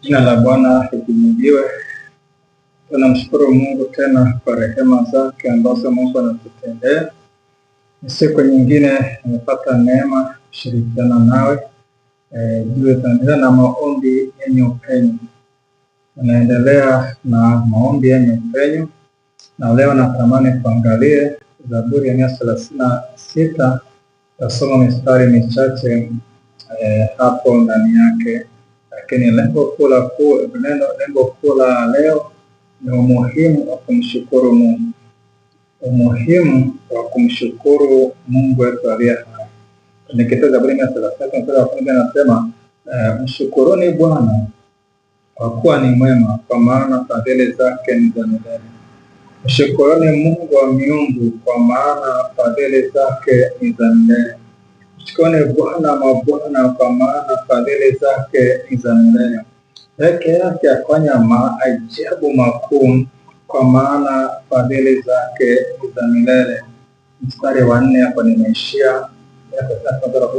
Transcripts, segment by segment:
Jina la Bwana lihimidiwe. Tunamshukuru Mungu tena kwa rehema zake ambazo Mungu anatutendea. Ni siku nyingine nimepata neema kushirikiana nawe. Tunaendelea na maombi yenye upenyo. Tunaendelea na maombi yenye upenyo. Na leo natamani kuangalia Zaburi ya 136. Tasoma mistari michache hapo ndani yake. Lakini lengo kuu la leo ni umuhimu wa kumshukuru Mungu. Umuhimu wa kumshukuru Mungu wetu aliye hai. Ni kitabu cha Zaburi ya 36 nasema, mshukuruni Bwana kwa kuwa ni mwema, kwa maana fadhili zake ni za milele. Mshukuruni Mungu wa miungu, kwa maana fadhili zake ni za milele. Mshukuruni Bwana mabwana, kwa maana fadhili zake ni za milele. Peke yake afanya maajabu makuu, kwa maana fadhili zake ni za milele. Mstari wa 4 hapo nimeishia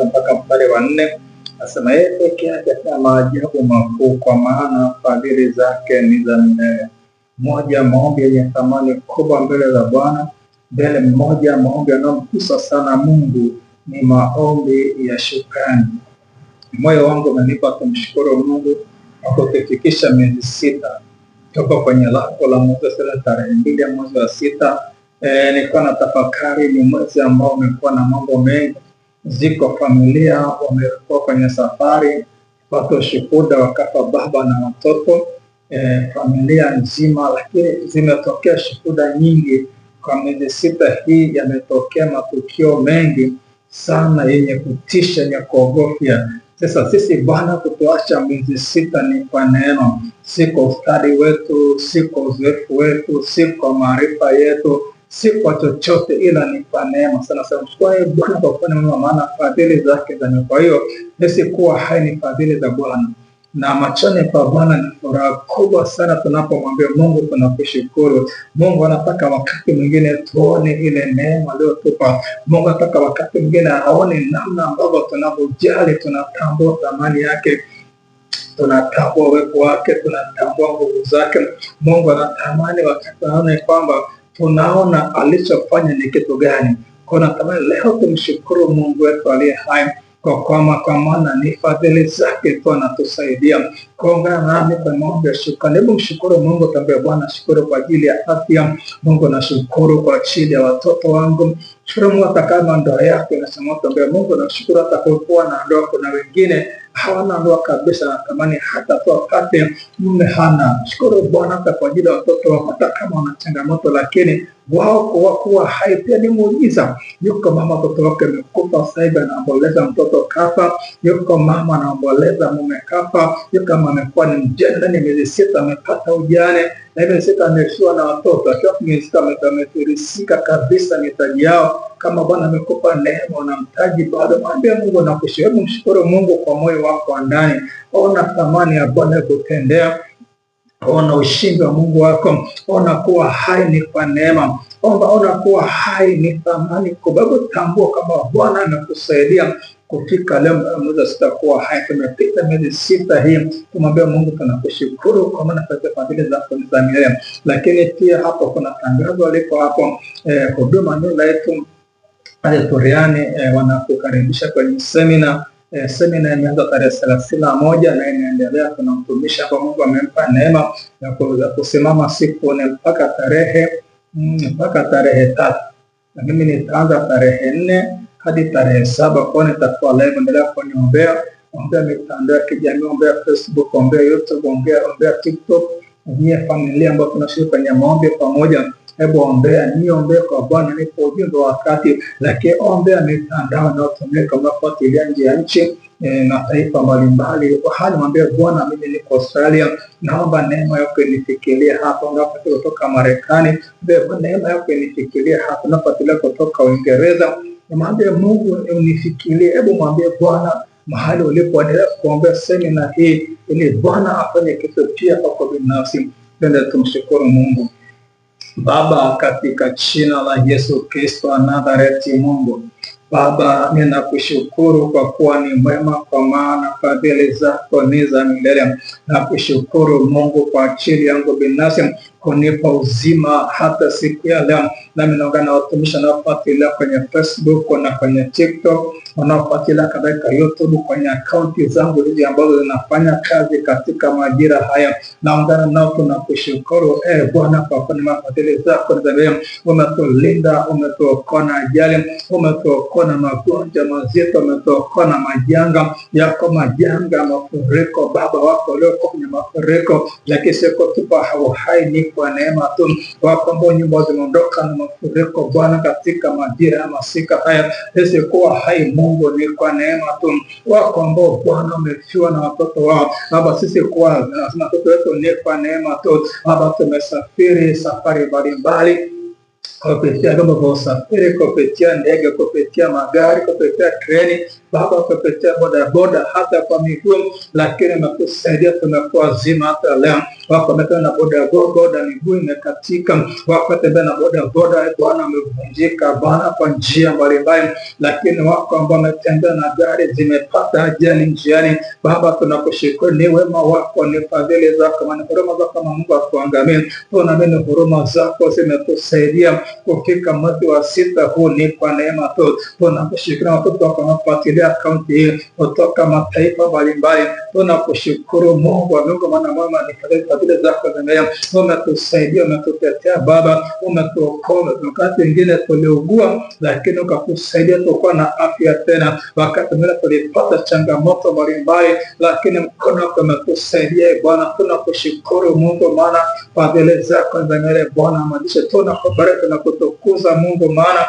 mpaka mstari wa 4. Nasema yeye peke yake afanya maajabu makuu, kwa maana fadhili zake ni za milele. Moja maombi yenye thamani kubwa mbele za Bwana. Mmoja maombi yanayomgusa sana Mungu ni maombi ya shukrani. Moyo wangu umenipa kumshukuru Mungu kwa kutufikisha miezi 6 toka kwenye lango la mwezi wa tarehe 2 ya mwezi wa 6. Nilikuwa na tafakari, ni mwezi ambao umekuwa na mambo mengi. Ziko familia wamekuwa kwenye safari, watu shuhuda wakafa baba na watoto, familia nzima, lakini zimetokea shuhuda nyingi kwa miezi 6 hii. Yametokea matukio mengi sana yenye kutisha, yenye kuogofya. Sasa sisi Bwana kutuacha miezi 6 ni kwa neema, si kwa ustadi wetu, si kwa uzoefu wetu, si kwa maarifa yetu, si kwa chochote, ila ni kwa neema. Sana mshukuru Bwana kwa kufanya mwema, maana fadhili zake za milele. Kwa hiyo sisi kuwa hai ni fadhili za Bwana, na machoni pa Bwana ni furaha kubwa sana tunapomwambia Mungu tunakushukuru. Mungu anataka wakati mwingine tuone ile neema aliyotupa. Mungu anataka wakati mwingine aone namna ambavyo tunavyojali, tunatambua thamani yake, tunatambua uwepo wake, tunatambua nguvu zake. Mungu anatamani wakati anaona kwamba tunaona alichofanya ni kitu gani. Kwa natamani leo tumshukuru Mungu wetu aliye hai, kwa maana ni fadhili zake tu anatusaidia. Kuungana nami kwa maombi ya shukrani. Hebu mshukuru Mungu, tambia Bwana, shukuru kwa ajili ya afya. Mungu nashukuru kwa ajili ya watoto wangu. Shukuru Mungu hata kama ndoa yako inasema, tambia Mungu nashukuru hata kwa na ndoa. Kuna wengine hawana ndoa kabisa, natamani hata tu apate mume hana. Shukuru Bwana hata kwa ajili ya watoto wako, hata kama wana changamoto, lakini wao kuwa hai pia ni muujiza. Yuko mama mtoto wake amekufa, sasa hivi anaomboleza mtoto kafa. Yuko mama anaomboleza mume kafa. Yuko mama amekuwa ni mjane, ni miezi 6 amepata ujane, na miezi 6 amefiwa na watoto, akiwa miezi 6 amefirisika kabisa mitaji yao. Kama Bwana amekupa neema na mtaji bado, mwambie Mungu nakushukuru. Hebu mshukuru Mungu kwa moyo wako wa ndani. Ona thamani ya Bwana kutendea. Ona ushindi wa Mungu wako. Ona kuwa hai ni kwa neema. Ona kuwa hai ni thamani kubwa. Tambua kama Bwana anakusaidia kufika leo mwezi wa 6 kuwa hai. Tumepita miezi 6 hii, tumwambia Mungu tunakushukuru kwa maana fadhili zako ni za milele. Lakini pia hapo kuna tangazo liko hapo, huduma neno yetu pale Turiani wanakukaribisha kwenye semina. Semina imeanza tarehe 31 na inaendelea. Kuna mtumishi hapa Mungu amempa neema ya kusimama siku ne mpaka tarehe 3. Na mimi nitaanza tarehe 4 hadi tarehe 7. Kwa nitakuwa live, endelea kuniombea. Ombea mitandao ya kijamii, ombea Facebook, ombea YouTube, ombea TikTok. Ni familia ambayo tunashiriki kwenye maombi pamoja. Hebu ombea, niombee kwa Bwana nipo ujumbe wakati, lakini ombea mitandao na utumika kufuatilia nje ya nchi na taifa mbalimbali. Kwa hali mwambie Bwana, mimi niko Australia, naomba neema yako inifikirie hapa. Unapofuatilia kutoka Marekani, neema yako inifikirie hapa. Unapofuatilia kutoka Uingereza, mwambie Mungu unifikirie. Hebu mwambie Bwana mahali ulipo, endelea kuombea semina hii ili Bwana afanye kitu pia kwa binafsi. Ndio tumshukuru Mungu. Baba, katika jina la Yesu Kristo wa Nazareti, Mungu Baba, ninakushukuru kwa kuwa ni mwema, kwa maana fadhili zako ni za milele. Nakushukuru Mungu kwa ajili yangu binafsi kunipa uzima hata siku ya leo. Nami naungana na watumishi wanaofuatilia kwenye Facebook na kwenye TikTok, wanaofuatilia katika YouTube kwenye akaunti zangu hizi ambazo zinafanya kazi katika majira haya. Naungana nao, tunakushukuru Bwana kwa kuwa fadhili zako ni za milele. Umetulinda, umetuokoa na ajali, umetuokoa na magonjwa mazito, umetuokoa na majanga yako, majanga mafuriko. Baba wako walioko kwenye mafuriko, lakini siko tupa uhai ni kwa neema tu wako, ambao nyumba zimeondoka na mafuriko Bwana katika majira ya masika haya. Sisi kuwa hai Mungu ni kwa neema tu wako, ambao Bwana umefiwa na watoto wao Baba. Sisi kuwa na watoto wetu ni kwa neema tu Baba. Tumesafiri safari mbalimbali kupitia vyombo vya usafiri, kupitia ndege, kupitia magari, kupitia treni Baba, kupitia bodaboda, hata kwa miguu, lakini umetusaidia, tumekuwa zima hata leo. Wako wametembea na bodaboda, miguu imekatika, wako wametembea na bodaboda Bwana amevunjika Bwana kwa njia mbalimbali, lakini wako ambao wametembea na gari zimepata ajali njiani. Baba, tunakushukuru, ni wema wako, ni fadhili zako, ni huruma zako Mungu akuangamie. Tunaamini huruma zako zimetusaidia kufika mwezi wa 6 huu, ni kwa neema tu. Tunakushukuru watoto wako wanafuatilia akaunti hii kutoka mataifa mbalimbali. Tunakushukuru Mungu wa Mungu, maana mwema ni fadhili zako zimea. Umetusaidia, umetutetea Baba, umetuokoa. Wakati wengine tuliugua, lakini ukatusaidia tukuwa na afya tena. Wakati mwingine tulipata changamoto mbalimbali, lakini mkono wako umetusaidia Bwana. Tunakushukuru Mungu, maana fadhili zako zimea Bwana. Maisha tunakubariki na kutukuza Mungu, maana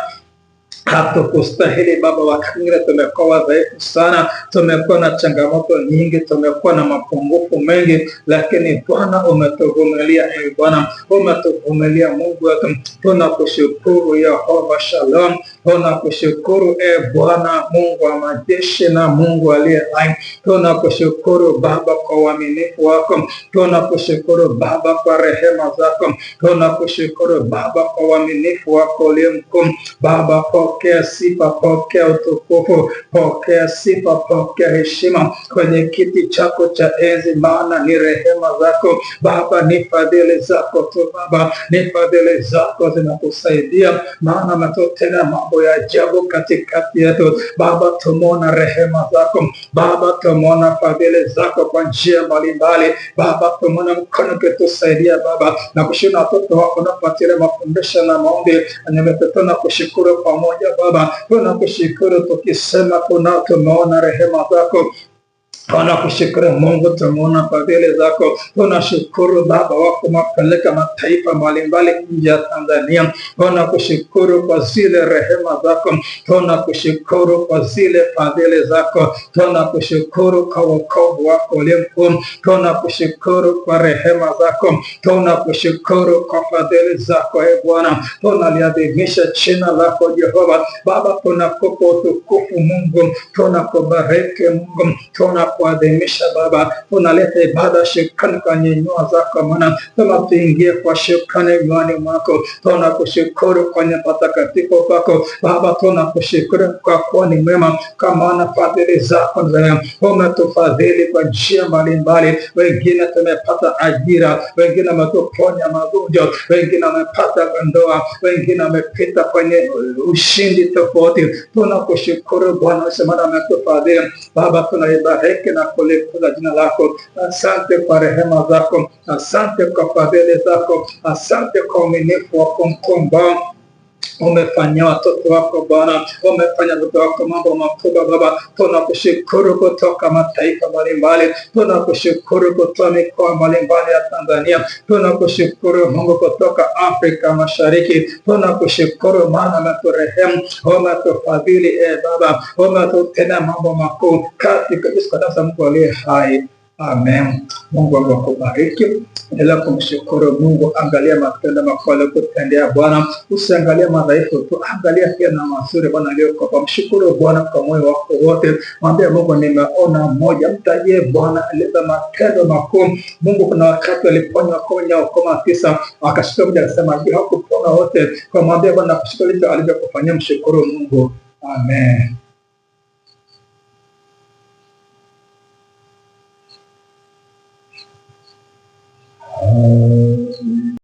hatukustahili Baba. Wakati mwingine tumekuwa wadhaifu sana, tumekuwa na changamoto nyingi, tumekuwa na mapungufu mengi, lakini Bwana umetuvumilia. Bwana umetuvumilia Mungu wetu. Tunakushukuru Yehova Shalom. Tunakushukuru Bwana Mungu wa majeshi na Mungu aliye hai. Tunakushukuru Baba kwa uaminifu wako. Tunakushukuru Baba kwa rehema zako. Tunakushukuru Baba kwa uaminifu wako uliye mkuu. Baba, pokea sifa, pokea utukufu, pokea sifa, pokea heshima kwenye kiti chako cha enzi, maana ni rehema zako Baba, ni fadhili zako tu Baba, ni fadhili zako zinatusaidia, maana umetutendea mambo ya ajabu katikati yetu Baba. Tumeona rehema zako Baba, tumeona fadhili zako kwa njia mbalimbali Baba, tumeona mkono ukitusaidia Baba, na kushina watoto wako na kupatia mafundisho na maombi. Nimetutana kushukuru pamoja Baba, tunakushukuru tukisema tumeona rehema zako. Tunakushukuru Mungu, tumeona fadhili zako. Tunashukuru Baba wako mapeleka mataifa mbalimbali nje ya Tanzania. Tunakushukuru kwa zile rehema zako. Tunakushukuru kwa zile fadhili zako. Tunakushukuru kwa wokovu wako uliye mkuu. Tunakushukuru kwa rehema zako. Tunakushukuru kwa fadhili zako Bwana. Tunaliadhimisha jina lako Jehova Baba. Tunakupa utukufu Mungu. Tunakubariki Mungu. Kuadhimisha Baba, tunaleta ibada shukrani kwa nyanyua zako, maana tunaingia kwa shukrani imani mwako. Tunakushukuru kwenye patakatifu pako Baba, tunakushukuru kwa kuwa ni mwema, kwa maana fadhili zako umetufadhili kwa njia mbalimbali. Wengine tumepata ajira, wengine wametuponya magonjwa, wengine wamepata ndoa, wengine wamepita kwenye ushindi tofauti. Tunakushukuru Bwana, maana umetufadhili Baba, tunaibariki na kulikuza jina lako. Asante kwa rehema zako, asante kwa fadhili zako, asante kwa uaminifu wako mkuu ambao umefanya watoto wako Bwana, umefanya watoto wako mambo makubwa Baba. Tunakushukuru kutoka mataifa mbalimbali, tunakushukuru kutoka mikoa mbalimbali ya Tanzania, tunakushukuru Mungu kutoka Afrika Mashariki. Tunakushukuru maana umeturehemu, umetufadhili Baba, umetutendea mambo makuu katika Yesu Kristo Mungu aliye hai. Amen. Mungu akubariki. Endelea kumshukuru Mungu. Angalia matendo makuu aliyokutendea Bwana. Usiangalie madhaifu tu, angalia pia na mazuri Bwana aliyokupa. Mshukuru Bwana kwa moyo wako wote. Mwambie Mungu, nimeona mmoja. Mtajie Bwana alileta matendo makuu. Mungu kuna wakati aliponya ukoma 9, akashika mmoja akasema hakupona wote. Kwa mwambie Bwana kushukuru alichokufanyia. Mshukuru Mungu. Amen.